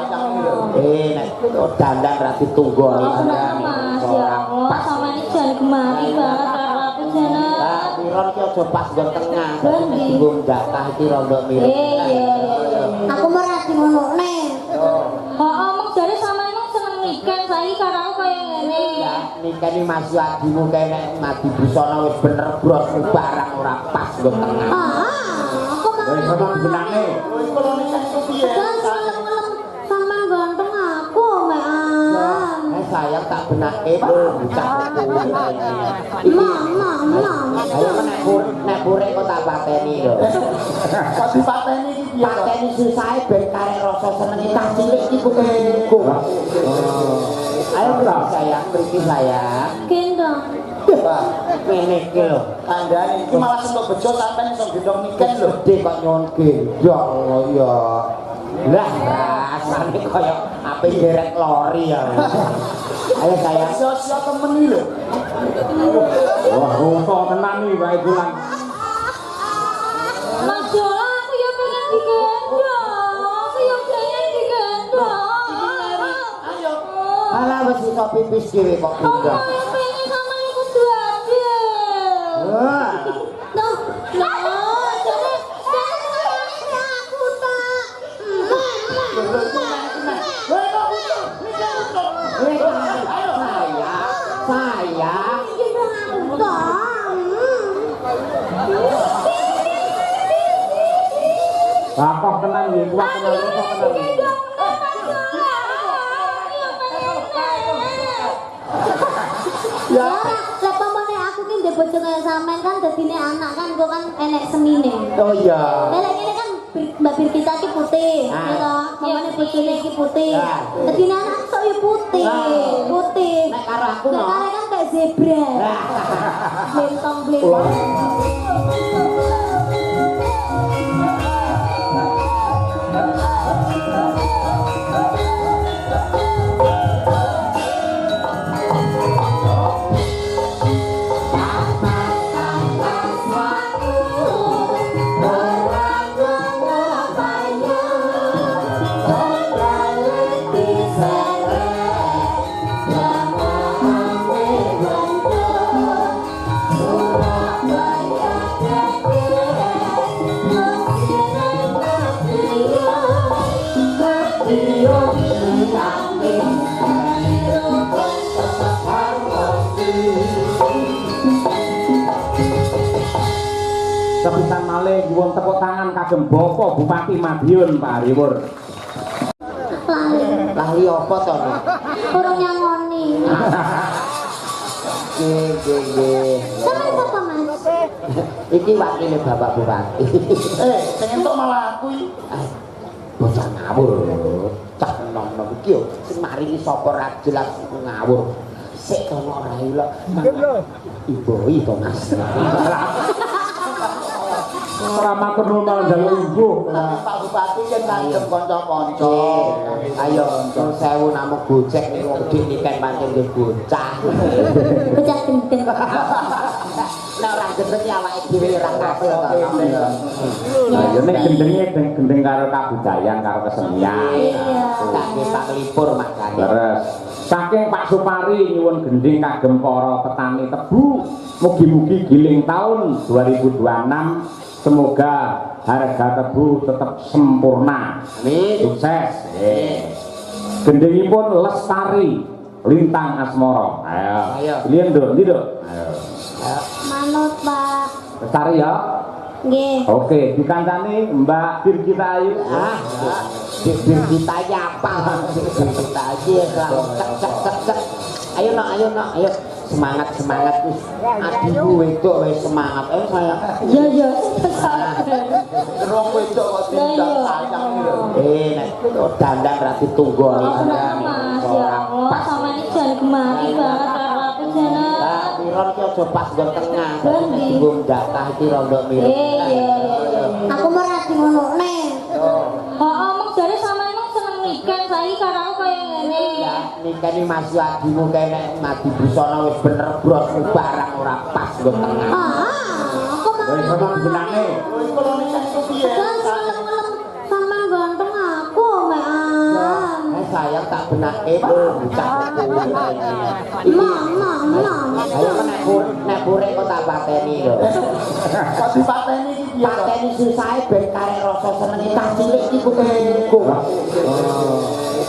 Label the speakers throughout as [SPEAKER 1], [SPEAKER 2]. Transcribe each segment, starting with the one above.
[SPEAKER 1] nek dandan ra ditunggoni
[SPEAKER 2] Mas ya Allah, sama ini jangan gemari banget karo aku jana.
[SPEAKER 1] Piron ki aja pas nggon tengah. Nggon jatah iki rada mirip.
[SPEAKER 2] Iya.
[SPEAKER 3] Aku merah di ngonokne.
[SPEAKER 2] Omong jare sama emang seneng niken saiki karo aku kaya ngene.
[SPEAKER 1] Ya, nikeni Mas Adimu kene ngadi busana wis bener bros barang ora pas nggon tengah.
[SPEAKER 3] Aku mau.
[SPEAKER 1] Wis ngomong benane.
[SPEAKER 3] Wis kula niken piye? Sama ganteng aku, Mbak.
[SPEAKER 1] Sayang tak benake bocah
[SPEAKER 3] Mama.
[SPEAKER 1] Ayo nek pure kok tak pateni lho. Kok dipateni iki piye? Pateni susahe ben karek rasa senenge tak cilik iki buku. Ayo bro sayang, mriki sayang.
[SPEAKER 3] Gendong.
[SPEAKER 1] Wah, ngene iki lho. Kandhane iki malah sentuk bejo sampeyan iso gendong niken lho. Gede kok nyuwun gendong ya. Lah rasane kaya ape derek lori ya. Ayo sayang. Sio-sio temen iki lho. Wah, rungso tenan iki wae bulan.
[SPEAKER 2] Mas Jola, aku ya pengen digendong. Aku ya pengen digendong.
[SPEAKER 1] Ayo. Alah wis iso pipis dhewe kok gendong.
[SPEAKER 2] Aku ya pengen sama iku duadil.
[SPEAKER 1] Wah. Bapak tenang ya, kuat tenang,
[SPEAKER 3] Ya, lek pamane aku ki ndek bojo kaya sampean kan dadine anak kan kok kan enek semine.
[SPEAKER 1] Oh iya.
[SPEAKER 3] Lek ngene kan Mbak Birgita ki putih, ya toh. Pamane bojone iki putih. Dadine anak kok ya putih. Putih.
[SPEAKER 1] Nek karo aku no.
[SPEAKER 3] Nek kare kan kayak zebra. Blentong.
[SPEAKER 4] Sepisan malih nyuwun tepuk tangan kagem Bapak Bupati Madiun Pak Hariwur.
[SPEAKER 1] Lali apa to?
[SPEAKER 3] Kurang nyangoni.
[SPEAKER 1] Nggih.
[SPEAKER 3] Sampe apa, Mas?
[SPEAKER 1] Iki wakile Bapak Bupati.
[SPEAKER 5] Sing entuk malah aku iki.
[SPEAKER 1] Bocah ngawur. Cah nom-nom iki yo sing maringi sapa ra jelas ngawur. Sik kono ora ilok. Ibu to Mas.
[SPEAKER 4] Ora matur nuwun malah njaluk ibu.
[SPEAKER 1] Pak Bupati yen kandhem kanca-kanca. Ayo nyuwun sewu namung gojek ning wong dik niken pancen nggih bocah.
[SPEAKER 3] Bocah gendeng.
[SPEAKER 1] Nek ora gendeng ya awake dhewe ora kasil to.
[SPEAKER 4] Ya nek gendenge gendeng karo kabudayan karo kesenian.
[SPEAKER 1] Tak Pak Lipur makane.
[SPEAKER 4] Leres. Saking Pak Supari nyuwun gending kagem para petani tebu. Mugi-mugi giling tahun 2026 semoga harga tebu tetap sempurna.
[SPEAKER 1] Amin.
[SPEAKER 4] Sukses. Gendingipun lestari lintang asmara. Ayo. Pilih nduk, nduk. Ayo.
[SPEAKER 3] Manut, Pak.
[SPEAKER 4] Lestari ya.
[SPEAKER 3] Nggih.
[SPEAKER 4] Oke, dikancani Mbak Birgita Ayu.
[SPEAKER 1] Birgita apa? Birgita aja cek. Ayo nak. Semangat wis. Adikku wedok wis semangat. Ayo sayang.
[SPEAKER 2] Iya.
[SPEAKER 5] Rong wedok kok tindak sayang lho.
[SPEAKER 1] Nek dandan ra ditunggoni.
[SPEAKER 2] Mas ya Allah, sama ini jangan gemari banget karo aku jana.
[SPEAKER 1] Piron ki aja pas nggon tengah. Nggon jatah iki rada mirip.
[SPEAKER 2] Iya.
[SPEAKER 3] Aku merah di ngonokne.
[SPEAKER 2] Omong jare sama emang seneng niken saiki karo aku kaya ngene.
[SPEAKER 1] Ya, nikeni Mas Adimu kene ngadi busana wis bener bros barang ora pas nggon tengah.
[SPEAKER 3] Aku mau.
[SPEAKER 4] Wis ngomong benane.
[SPEAKER 5] Wis kula niken piye?
[SPEAKER 3] Sama ganteng aku, Mbak.
[SPEAKER 1] sayang tak benake bocah ayo nek burek kok tak pateni lho kok dipateni iki piye pateni susahe ben karek rasa senenge tak cilik iki kok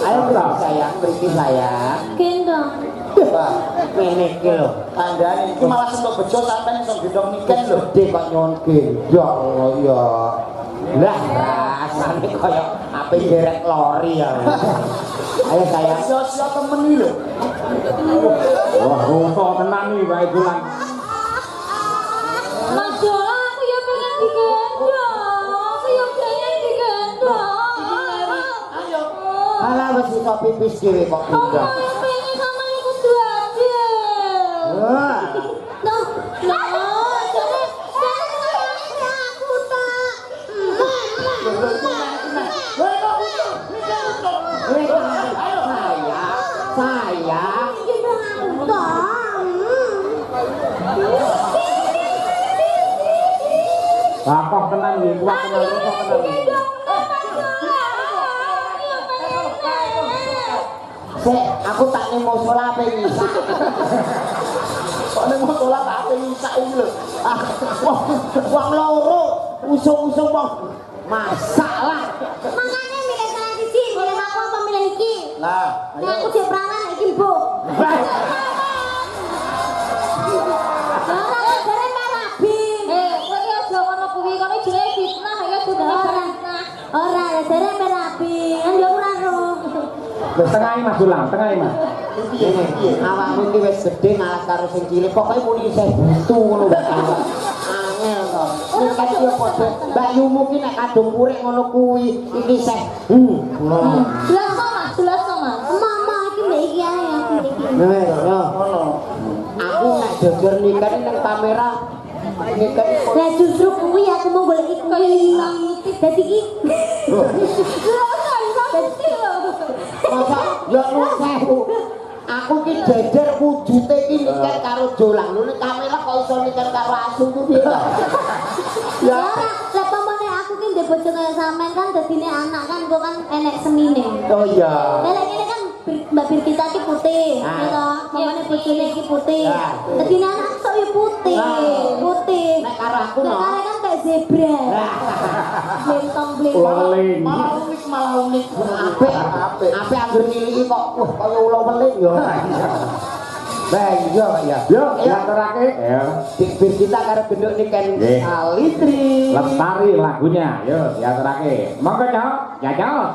[SPEAKER 1] ayo bro sayang mriki sayang
[SPEAKER 3] gendong
[SPEAKER 1] ngene iki lho kandhane iki malah sentuk bejo sampeyan iso gendong niken lho gede kok nyuwun gendong ya lah rasane kaya ape derek lori ya ayo sayang sia-sia temen iki lho
[SPEAKER 4] wah roso tenan iki wae bulan
[SPEAKER 2] Mas Jola, aku ya pengen digendong. Aku ya pengen digendong.
[SPEAKER 1] ayo ala wis iso pipis dhewe kok
[SPEAKER 2] Aku ya pengen sama ikut adil.
[SPEAKER 1] wah
[SPEAKER 4] Bapak tenang ya, kuat tenang, kok tenang.
[SPEAKER 1] Sik, aku tak ning musala ape ngisa. Kok ning musala tak ape ngisa iki lho. Wong loro usung-usung wong masalah.
[SPEAKER 3] Makanya milih salah siji, milih aku apa milih iki?
[SPEAKER 1] Lah,
[SPEAKER 3] Nek aku jek perawan iki mbok. Ora, jare merapi, kan yo ora ro.
[SPEAKER 4] Wis tengah Mas Ulang, tengah Mas.
[SPEAKER 1] piye awakmu iki wis gedhe ngalah karo sing cilik. Pokoke muni isih butuh ngono wae. Angel to. Nek kaya padha Mbak Yumu ki nek kadung urip ngono kuwi iki isih
[SPEAKER 2] Jelas Mas.
[SPEAKER 3] Mama iki mbek iki ae aku iki.
[SPEAKER 1] ngono. Aku nek jujur nikah ning kamera nikah
[SPEAKER 3] Lah justru kuwi aku mau golek iki kuwi. Dadi iki.
[SPEAKER 1] masa ya nuwun sewu. Aku ki jejer wujute ki nikah karo Jolang. Lho nek kamera kok iso nikah karo asu ku piye to?
[SPEAKER 3] Ya ora, lah pamane aku ki ndek bojo kaya sampean kan dadine anak kan kok kan enek semine.
[SPEAKER 1] Oh iya.
[SPEAKER 3] Lah lek ngene kan Mbak Birkita ki putih, ya toh. Pamane bojone iki putih. Dadine anak sok yo putih. Putih.
[SPEAKER 1] Nek karo aku no.
[SPEAKER 3] Nek kan kayak zebra. Blentong-blentong.
[SPEAKER 4] Leling.
[SPEAKER 1] Malah unik. Apik anggere niliki kok wah kaya ula weling ya. Lah iya Pak ya.
[SPEAKER 4] Yo, diaturake. Ya.
[SPEAKER 1] Bir kita karo genduk niken
[SPEAKER 4] Nggih.
[SPEAKER 1] Alitri.
[SPEAKER 4] Lestari lagunya. Yo, diaturake. Monggo, Cok. Ya, Cok.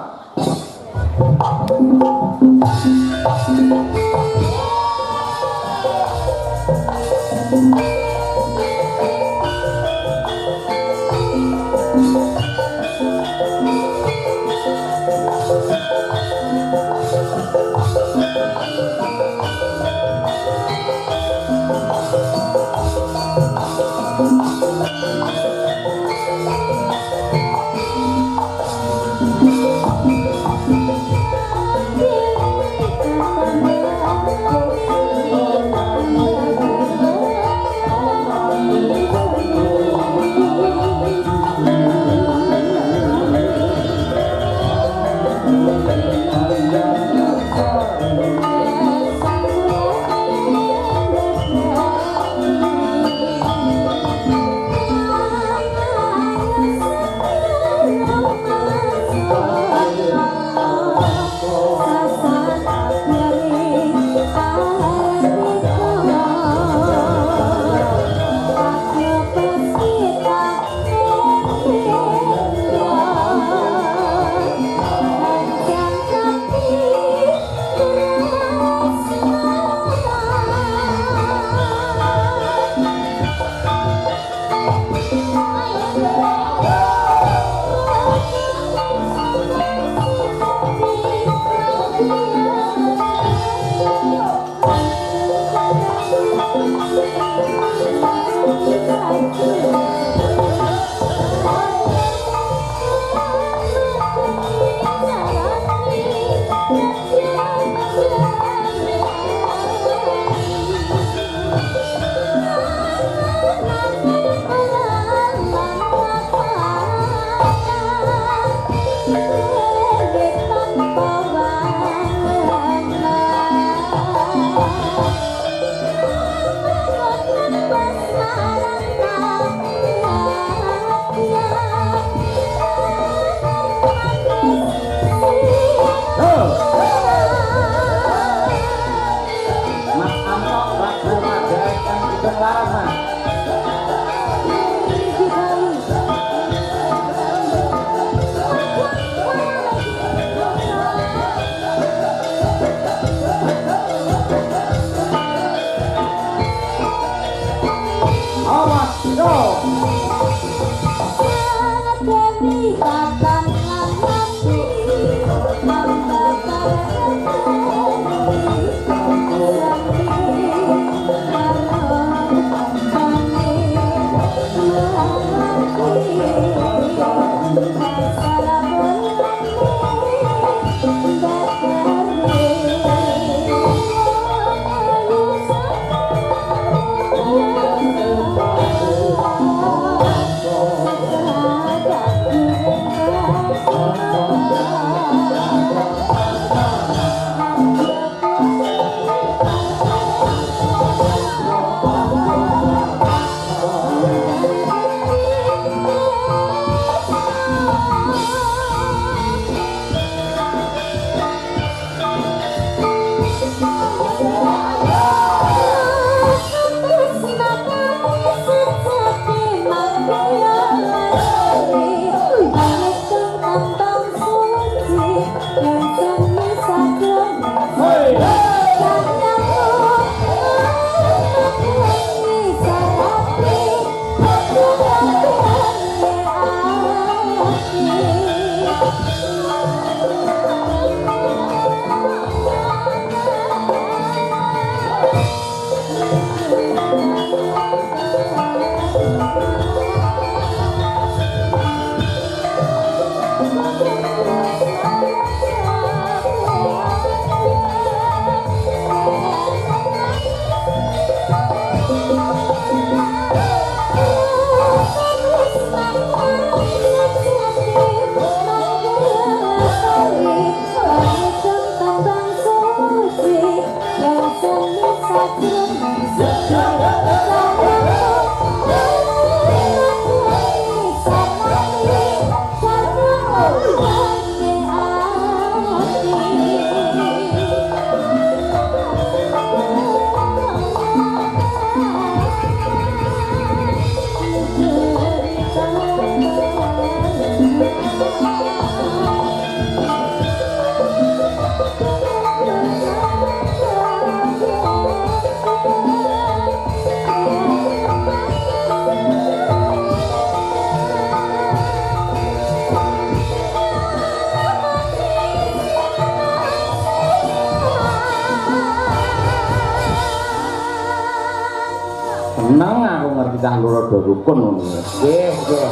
[SPEAKER 4] Seneng aku ngerti cah loro do rukun ngono.
[SPEAKER 1] Nggih, nggih.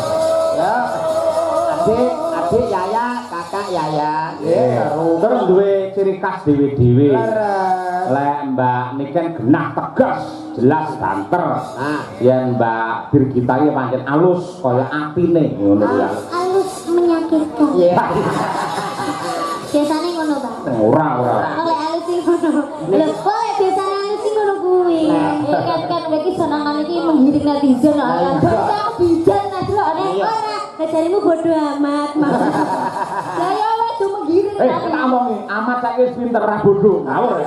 [SPEAKER 1] Ya. Adik Yaya, kakak Yaya. Nggih,
[SPEAKER 4] Terus duwe ciri khas dhewe-dhewe.
[SPEAKER 1] Leres.
[SPEAKER 4] Lek Mbak niken genah tegas, jelas banter.
[SPEAKER 1] Nah,
[SPEAKER 4] Yen Mbak Birgita iki pancen alus kaya atine ngono ya.
[SPEAKER 3] Halus menyakitkan.
[SPEAKER 1] iya.
[SPEAKER 3] Biasanya ngono, Bang.
[SPEAKER 4] Ora.
[SPEAKER 3] Oleh halus sing ngono. Lho, kok biasanya halus sing ngono kuwi.
[SPEAKER 2] Kan iki senengan iki menggiring netizen kan. Bocah bijan nadrone ora.
[SPEAKER 3] Ngajarimu bodoh amat, Mas.
[SPEAKER 2] Lah ya wis do menggiring.
[SPEAKER 4] Tak omongi, amat saiki wis pinter ra bodho. Ngawur.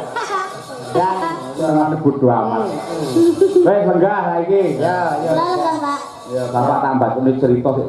[SPEAKER 4] Jangan bodho amat. Wes lenggah saiki.
[SPEAKER 1] Ya, ya.
[SPEAKER 3] Lalu kan, Pak.
[SPEAKER 4] Bapak tambah cerita sik